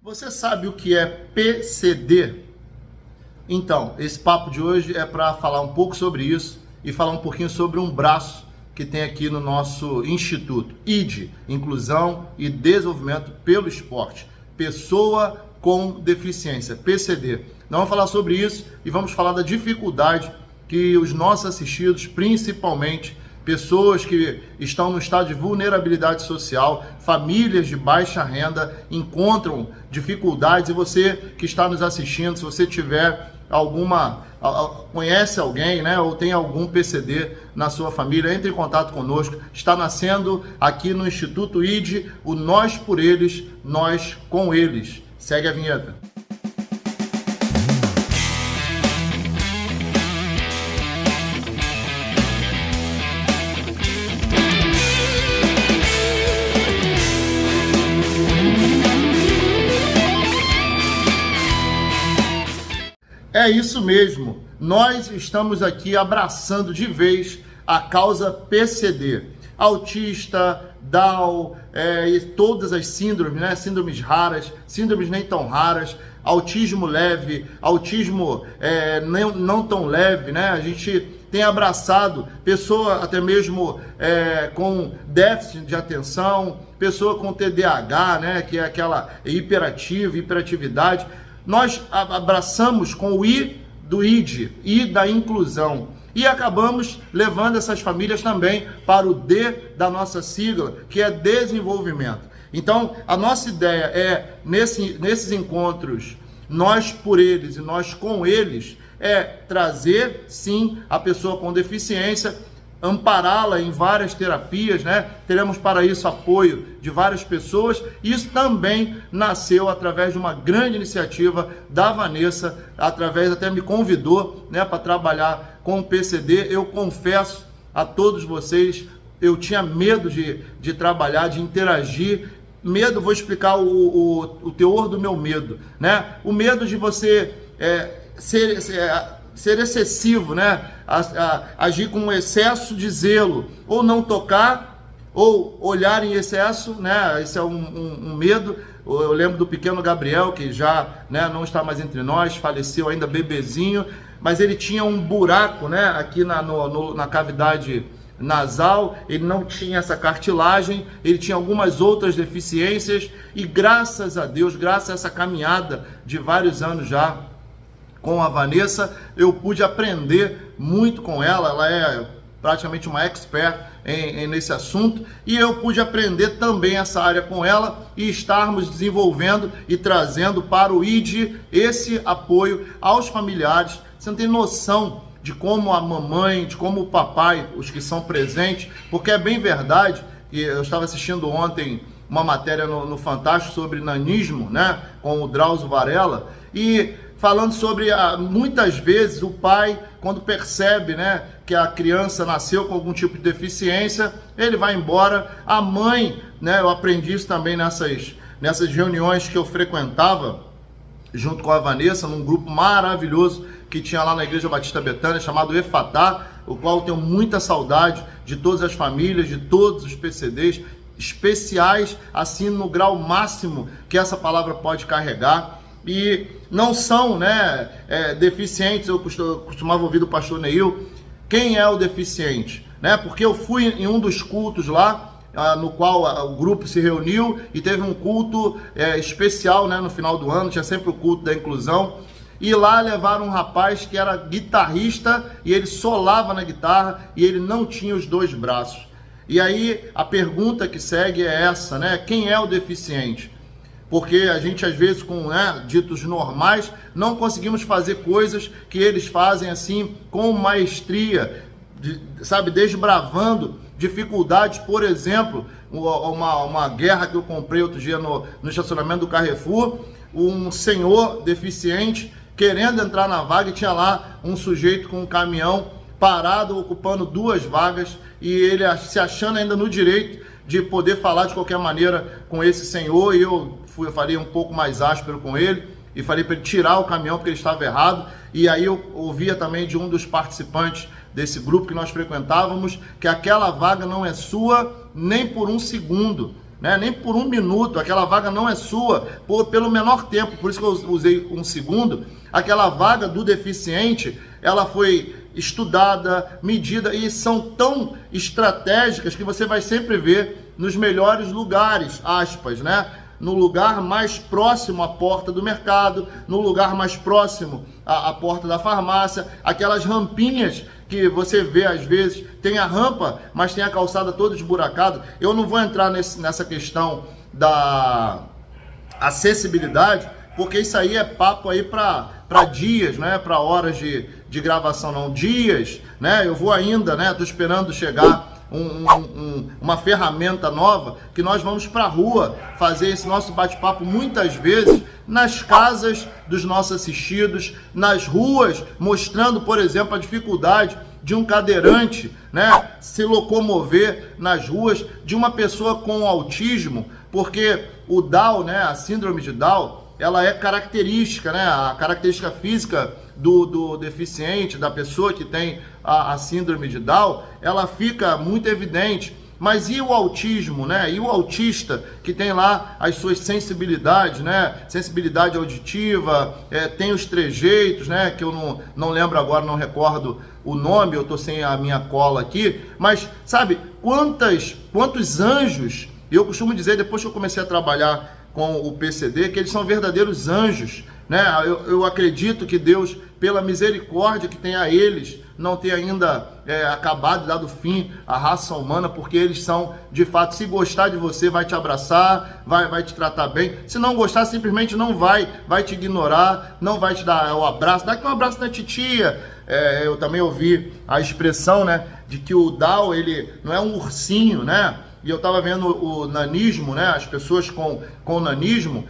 Você sabe o que é PCD? Então, esse papo de hoje é para falar um pouco sobre isso e falar um pouquinho sobre um braço que tem aqui no nosso instituto, ID, Inclusão e Desenvolvimento pelo Esporte, Pessoa com Deficiência, PCD. Nós vamos falar sobre isso e vamos falar da dificuldade que os nossos assistidos, principalmente pessoas que estão no estado de vulnerabilidade social, famílias de baixa renda, encontram dificuldades. E você que está nos assistindo, se você tiver conhece alguém, né, ou tem algum PCD na sua família, entre em contato conosco. Está nascendo aqui no Instituto ID o Nós por Eles, Nós com Eles. Segue a vinheta. É isso mesmo, nós estamos aqui abraçando de vez a causa PCD, autista, Down, e todas as síndromes, né? Síndromes raras, síndromes nem tão raras, autismo leve, autismo não tão leve, né? A gente tem abraçado pessoa até mesmo com déficit de atenção, pessoa com TDAH, né? Que é aquela hiperatividade. Nós abraçamos com o I do ID, I da inclusão, e acabamos levando essas famílias também para o D da nossa sigla, que é desenvolvimento. Então, a nossa ideia é, nesses encontros, nós por eles e nós com eles, é trazer, sim, a pessoa com deficiência, ampará-la em várias terapias, né? Teremos para isso apoio de várias pessoas. Isso também nasceu através de uma grande iniciativa da Vanessa, até me convidou, né, para trabalhar com o PCD. Eu confesso a todos vocês, eu tinha medo de trabalhar, de interagir. Medo, vou explicar o teor do meu medo, né? O medo de você ser excessivo, né? Agir com um excesso de zelo, ou não tocar, ou olhar em excesso, né? Esse é um medo. Eu lembro do pequeno Gabriel, que já, né, não está mais entre nós, faleceu ainda bebezinho, mas ele tinha um buraco, né, aqui na cavidade nasal. Ele não tinha essa cartilagem, ele tinha algumas outras deficiências, e graças a Deus, graças a essa caminhada de vários anos já com a Vanessa, eu pude aprender muito com ela. Ela é praticamente uma expert nesse assunto, e eu pude aprender também essa área com ela e estarmos desenvolvendo e trazendo para o ID esse apoio aos familiares. Você não tem noção de como a mamãe, de como o papai, os que são presentes, porque é bem verdade, e eu estava assistindo ontem uma matéria no Fantástico sobre nanismo, né, com o Drauzio Varela, e falando sobre muitas vezes o pai, quando percebe, né, que a criança nasceu com algum tipo de deficiência, ele vai embora. A mãe, né, eu aprendi isso também nessas reuniões que eu frequentava junto com a Vanessa, num grupo maravilhoso que tinha lá na Igreja Batista Betânia, chamado Efatá, o qual eu tenho muita saudade de todas as famílias, de todos os PCDs, especiais, assim, no grau máximo que essa palavra pode carregar. E não são, né, deficientes. Eu costumava ouvir do pastor Neil, quem é o deficiente, né? Porque eu fui em um dos cultos lá, no qual o grupo se reuniu e teve um culto especial, né, no final do ano, tinha sempre o culto da inclusão, e lá levaram um rapaz que era guitarrista, e ele solava na guitarra, e ele não tinha os dois braços. E aí a pergunta que segue é essa, né? Quem é o deficiente? Porque a gente, às vezes, com, né, ditos normais, não conseguimos fazer coisas que eles fazem assim, com maestria, sabe, desbravando dificuldades. Por exemplo, uma guerra que eu comprei outro dia no estacionamento do Carrefour, um senhor deficiente querendo entrar na vaga, e tinha lá um sujeito com um caminhão parado, ocupando 2 vagas, e ele se achando ainda no direito de poder falar de qualquer maneira com esse senhor. E eu falei um pouco mais áspero com ele e falei para ele tirar o caminhão porque ele estava errado. E aí eu ouvia também de um dos participantes desse grupo que nós frequentávamos que aquela vaga não é sua nem por um segundo. né? Nem por 1 minuto, aquela vaga não é sua, pelo menor tempo, por isso que eu usei 1 segundo, aquela vaga do deficiente, ela foi estudada, medida, e são tão estratégicas que você vai sempre ver nos melhores lugares, aspas, né? No lugar mais próximo à porta do mercado, no lugar mais próximo à porta da farmácia, aquelas rampinhas que você vê às vezes, tem a rampa, mas tem a calçada toda esburacada. Eu não vou entrar nessa questão da acessibilidade, porque isso aí é papo aí para dias, né? Para horas de gravação, não, dias, né? Eu vou ainda, né? Tô esperando chegar uma ferramenta nova, que nós vamos para a rua fazer esse nosso bate-papo muitas vezes nas casas dos nossos assistidos, nas ruas, mostrando, por exemplo, a dificuldade de um cadeirante, né, se locomover nas ruas, de uma pessoa com autismo, porque o Down, né, a síndrome de Down, ela é característica, né, a característica física do deficiente, da pessoa que tem a síndrome de Down, ela fica muito evidente. Mas e o autismo, né? E o autista que tem lá as suas sensibilidades, né? Sensibilidade auditiva, tem os trejeitos, né? Que eu não lembro agora, não recordo o nome, eu tô sem a minha cola aqui. Mas, sabe, quantos anjos, eu costumo dizer, depois que eu comecei a trabalhar com o PCD, que eles são verdadeiros anjos, né? Eu acredito que Deus, pela misericórdia que tem a eles, não tem ainda acabado de dar do fim à raça humana, porque eles são, de fato, se gostar de você, vai te abraçar, vai te tratar bem. Se não gostar, simplesmente não vai te ignorar, não vai te dar o abraço. Dá aqui um abraço na titia. Eu também ouvi a expressão, né, de que o Down, ele não é um ursinho, né? E eu estava vendo o nanismo, né? As pessoas com nanismo,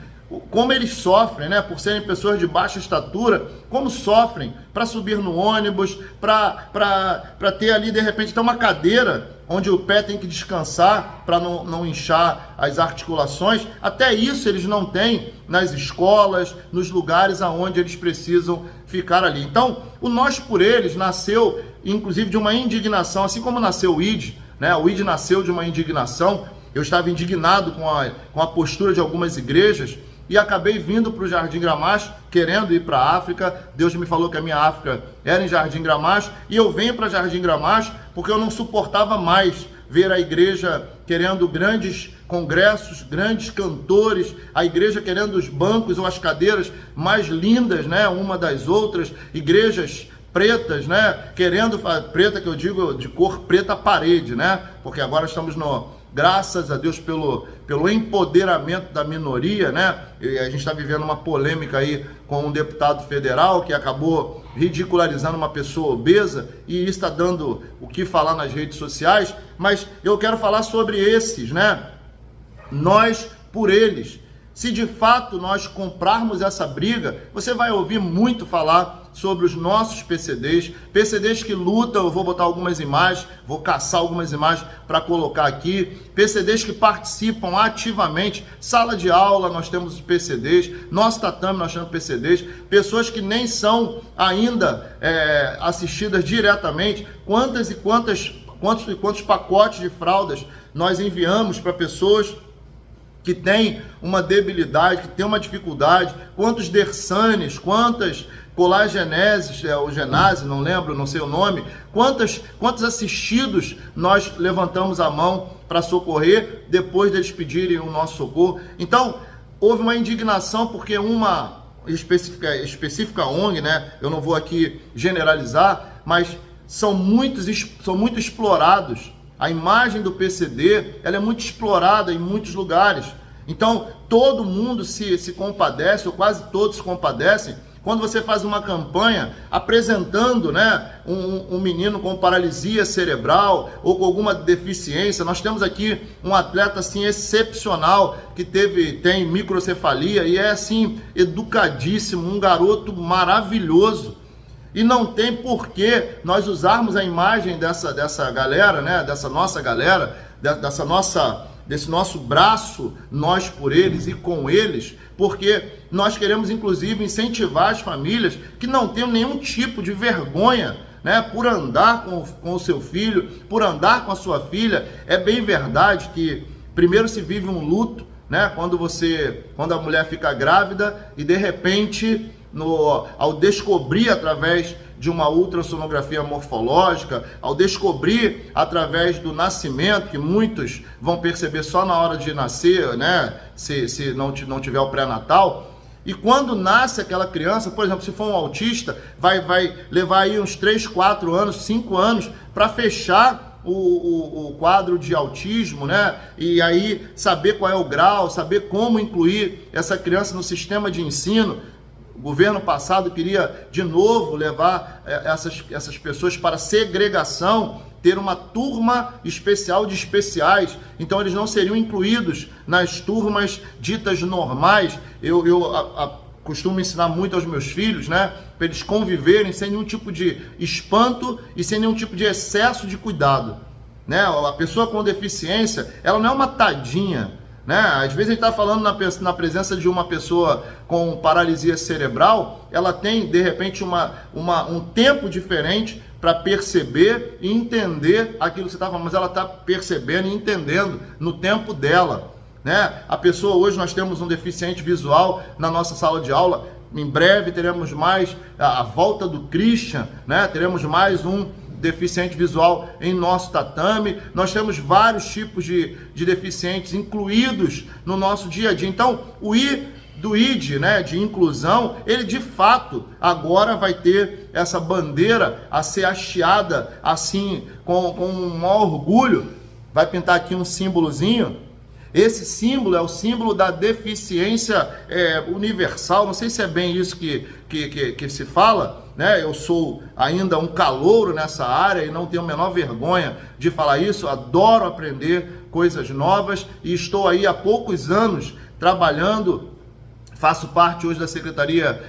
como eles sofrem, né? Por serem pessoas de baixa estatura, como sofrem para subir no ônibus, para ter ali, de repente, até uma cadeira onde o pé tem que descansar para não inchar as articulações. Até isso eles não têm nas escolas, nos lugares aonde eles precisam ficar ali. Então, o Nós por Eles nasceu, inclusive, de uma indignação, assim como nasceu o ID, né? O ID nasceu de uma indignação. Eu estava indignado com a postura de algumas igrejas e acabei vindo para o Jardim Gramacho, querendo ir para a África. Deus me falou que a minha África era em Jardim Gramacho, e eu venho para Jardim Gramacho porque eu não suportava mais ver a igreja querendo grandes congressos, grandes cantores, a igreja querendo os bancos ou as cadeiras mais lindas, né, uma das outras, igrejas pretas, né, querendo, preta que eu digo de cor preta parede, né, porque agora estamos graças a Deus pelo empoderamento da minoria, né? E a gente está vivendo uma polêmica aí com um deputado federal que acabou ridicularizando uma pessoa obesa, e isso está dando o que falar nas redes sociais. Mas eu quero falar sobre esses, né? Nós por eles. Se de fato nós comprarmos essa briga, você vai ouvir muito falar sobre os nossos PCDs que lutam. Eu vou botar algumas imagens, vou caçar algumas imagens para colocar aqui, PCDs que participam ativamente, sala de aula nós temos os PCDs, nosso tatame nós temos PCDs, pessoas que nem são ainda assistidas diretamente. Quantos pacotes de fraldas nós enviamos para pessoas que tem uma debilidade, que tem uma dificuldade, quantos dersanes, quantas colageneses, o genase, não lembro, não sei o nome, quantos assistidos nós levantamos a mão para socorrer depois deles pedirem o nosso socorro. Então, houve uma indignação porque uma específica ONG, né, eu não vou aqui generalizar, mas são muito explorados. A imagem do PCD, ela é muito explorada em muitos lugares. Então, todo mundo se compadece, ou quase todos se compadecem, quando você faz uma campanha apresentando, né, um menino com paralisia cerebral ou com alguma deficiência. Nós temos aqui um atleta assim excepcional que tem microcefalia e é assim educadíssimo, um garoto maravilhoso. E não tem por que nós usarmos a imagem dessa galera, né? Dessa nossa galera, desse nosso braço, nós por eles e com eles, porque nós queremos, inclusive, incentivar as famílias que não tenham nenhum tipo de vergonha, né? Por andar com o seu filho, por andar com a sua filha. É bem verdade que Primeiro se vive um luto, né? Quando a mulher fica grávida e de repente, ao descobrir através de uma ultrassonografia morfológica, ao descobrir através do nascimento, que muitos vão perceber só na hora de nascer, né? Se não tiver o pré-natal. E quando nasce aquela criança, por exemplo, se for um autista, vai levar aí uns 3, 4 anos, 5 anos para fechar o quadro de autismo, né? E aí saber qual é o grau, saber como incluir essa criança no sistema de ensino. O governo passado queria de novo levar essas pessoas para segregação, ter uma turma especial de especiais, então eles não seriam incluídos nas turmas ditas normais. Eu costumo ensinar muito aos meus filhos, né, para eles conviverem sem nenhum tipo de espanto e sem nenhum tipo de excesso de cuidado, né? A pessoa com deficiência, ela não é uma tadinha, né? Às vezes a gente está falando na presença de uma pessoa com paralisia cerebral, ela tem de repente um tempo diferente para perceber e entender aquilo que você está falando, mas ela está percebendo e entendendo no tempo dela, né? A pessoa, hoje nós temos um deficiente visual na nossa sala de aula, em breve teremos mais a volta do Christian, né? Teremos mais um deficiente visual em nosso tatame. Nós temos vários tipos de deficientes incluídos no nosso dia a dia. Então, o ID, né, de inclusão, ele de fato agora vai ter essa bandeira a ser hasteada assim, com um maior orgulho. Vai pintar aqui um símbolozinho. Esse símbolo é o símbolo da deficiência universal. Não sei se é bem isso que se fala, né? Eu sou ainda um calouro nessa área e não tenho a menor vergonha de falar isso. Adoro aprender coisas novas e estou aí há poucos anos trabalhando. Faço parte hoje da Secretaria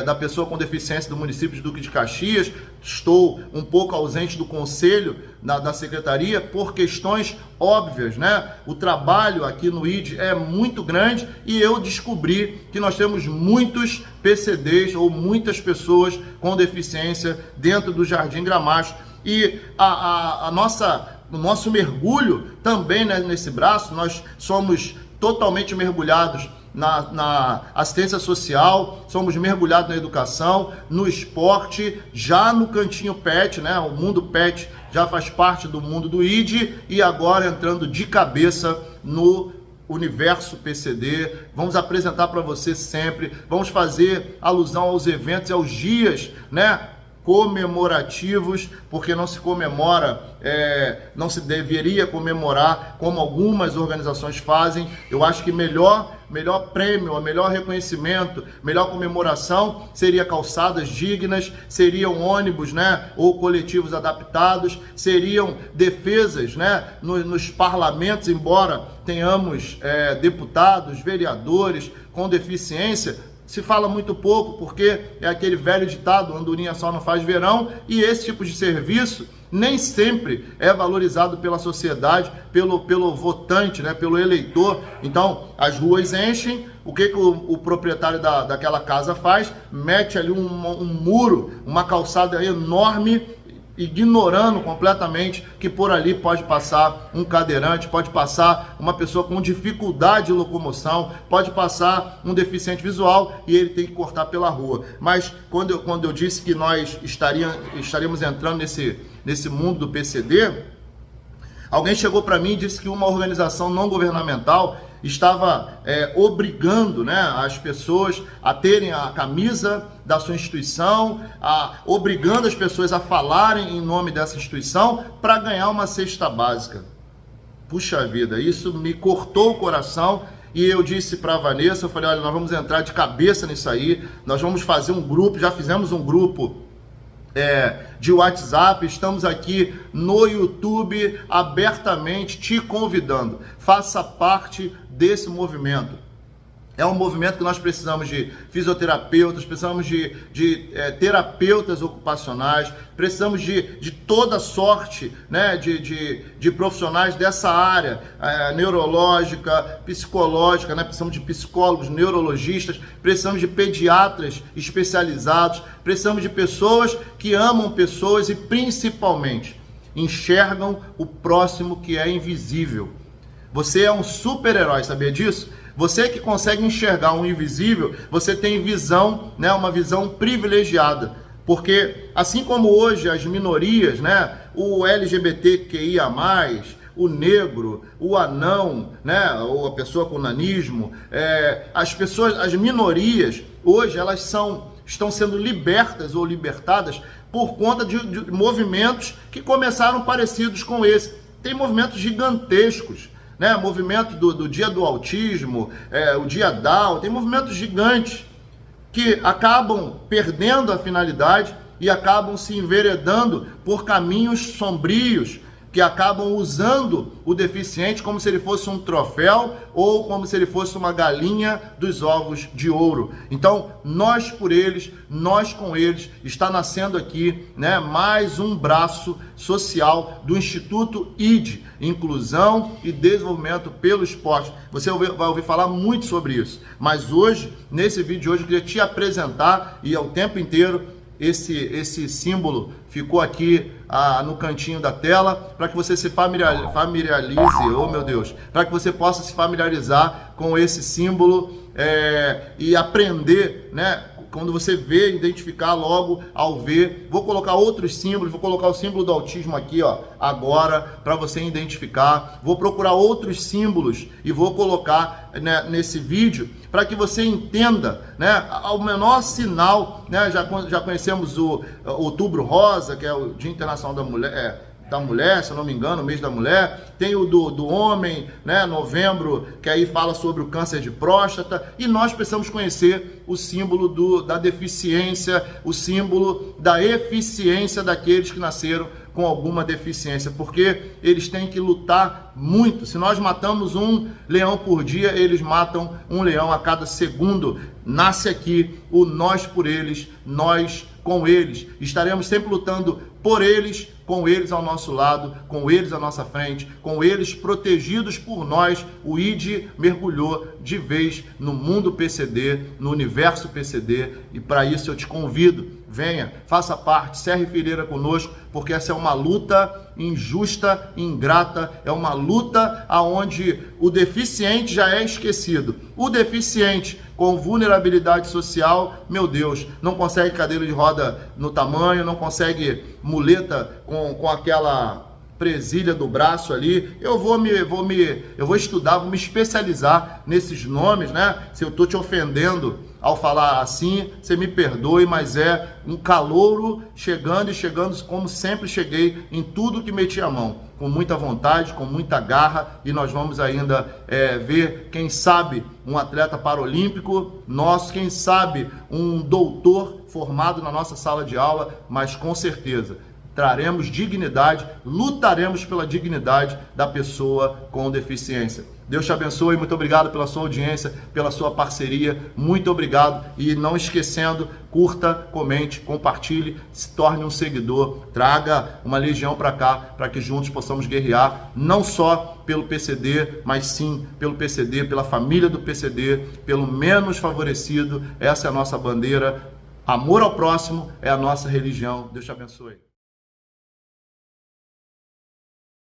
da Pessoa com Deficiência do município de Duque de Caxias. Estou um pouco ausente do conselho da Secretaria por questões óbvias, né? O trabalho aqui no ID é muito grande e eu descobri que nós temos muitos PCDs ou muitas pessoas com deficiência dentro do Jardim Gramacho. E o nosso mergulho também, né, nesse braço, nós somos totalmente mergulhados na assistência social, somos mergulhados na educação, no esporte, já no cantinho pet, né? O mundo pet já faz parte do mundo do ID e agora entrando de cabeça no universo PCD. Vamos apresentar para você sempre, vamos fazer alusão aos eventos e aos dias, né, comemorativos, porque não se comemora, não se deveria comemorar como algumas organizações fazem. Eu acho que melhor prêmio, melhor reconhecimento, melhor comemoração seria calçadas dignas, seriam ônibus, né, ou coletivos adaptados, seriam defesas, né, nos parlamentos, embora tenhamos deputados, vereadores com deficiência. Se fala muito pouco, porque é aquele velho ditado, andorinha só não faz verão, e esse tipo de serviço nem sempre é valorizado pela sociedade, pelo votante, né, pelo eleitor. Então, as ruas enchem, o que o proprietário daquela casa faz? Mete ali um muro, uma calçada enorme, ignorando completamente que por ali pode passar um cadeirante, pode passar uma pessoa com dificuldade de locomoção, pode passar um deficiente visual e ele tem que cortar pela rua. Mas quando eu disse que nós estaríamos entrando nesse mundo do PCD, alguém chegou para mim e disse que uma organização não governamental estava obrigando, né, as pessoas a terem a camisa da sua instituição, obrigando as pessoas a falarem em nome dessa instituição para ganhar uma cesta básica. Puxa vida, isso me cortou o coração. E eu disse para a Vanessa, eu falei, olha, nós vamos entrar de cabeça nisso aí, nós vamos fazer um grupo, já fizemos um grupo de WhatsApp, estamos aqui no YouTube abertamente te convidando, faça parte desse movimento. É um movimento que nós precisamos de fisioterapeutas, precisamos de terapeutas ocupacionais, precisamos de toda sorte, né, de profissionais dessa área, neurológica, psicológica, né, precisamos de psicólogos, neurologistas, precisamos de pediatras especializados, precisamos de pessoas que amam pessoas e principalmente enxergam o próximo que é invisível. Você é um super-herói, sabia disso? Você que consegue enxergar um invisível, você tem visão, né, uma visão privilegiada. Porque assim como hoje as minorias, né, o LGBTQIA+, o negro, o anão, né, ou a pessoa com nanismo, as minorias, hoje elas estão sendo libertas ou libertadas por conta de movimentos que começaram parecidos com esse. Tem movimentos gigantescos, né? Movimento do Dia do Autismo, o Dia Down, tem movimentos gigantes que acabam perdendo a finalidade e acabam se enveredando por caminhos sombrios, que acabam usando o deficiente como se ele fosse um troféu ou como se ele fosse uma galinha dos ovos de ouro. Então, nós por eles, nós com eles, está nascendo aqui, né, mais um braço social do Instituto ID, Inclusão e Desenvolvimento pelo Esporte. Você vai ouvir falar muito sobre isso, mas hoje, nesse vídeo de hoje, eu queria te apresentar, e ao tempo inteiro, esse símbolo ficou aqui no cantinho da tela, para que você se familiarize, oh meu Deus, para que você possa se familiarizar com esse símbolo e aprender, né? Quando você vê, identificar logo ao ver. Vou colocar outros símbolos, vou colocar o símbolo do autismo aqui, ó, agora, para você identificar. Vou procurar outros símbolos e vou colocar, né, nesse vídeo, para que você entenda, né, ao menor sinal, né? Já conhecemos o Outubro Rosa, que é o Dia Internacional da Mulher, se eu não me engano, o mês da mulher. Tem o do homem, né, novembro, que aí fala sobre o câncer de próstata. E nós precisamos conhecer o símbolo da deficiência, o símbolo da eficiência daqueles que nasceram com alguma deficiência, porque eles têm que lutar muito. Se nós matamos um leão por dia, eles matam um leão a cada segundo. Nasce aqui o nós por eles, nós com eles. Estaremos sempre lutando por eles, com eles ao nosso lado, com eles à nossa frente, com eles protegidos por nós. O ID mergulhou de vez no mundo PCD, no universo PCD, e para isso eu te convido, venha, faça parte, cerre fileira conosco, porque essa é uma luta injusta, ingrata, é uma luta onde o deficiente já é esquecido. O deficiente com vulnerabilidade social, meu Deus, não consegue cadeira de roda no tamanho, não consegue muleta com aquela presilha do braço ali. Eu vou estudar, vou me especializar nesses nomes, né? Se eu estou te ofendendo ao falar assim, você me perdoe, mas é um calouro chegando como sempre cheguei em tudo que meti a mão, com muita vontade, com muita garra, e nós vamos ainda ver, quem sabe, um atleta paralímpico nosso, quem sabe um doutor formado na nossa sala de aula, mas com certeza traremos dignidade, lutaremos pela dignidade da pessoa com deficiência. Deus te abençoe, muito obrigado pela sua audiência, pela sua parceria, muito obrigado. E não esquecendo, curta, comente, compartilhe, se torne um seguidor, traga uma legião para cá, para que juntos possamos guerrear, não só pelo PCD, mas sim pelo PCD, pela família do PCD, pelo menos favorecido. Essa é a nossa bandeira. Amor ao próximo é a nossa religião. Deus te abençoe.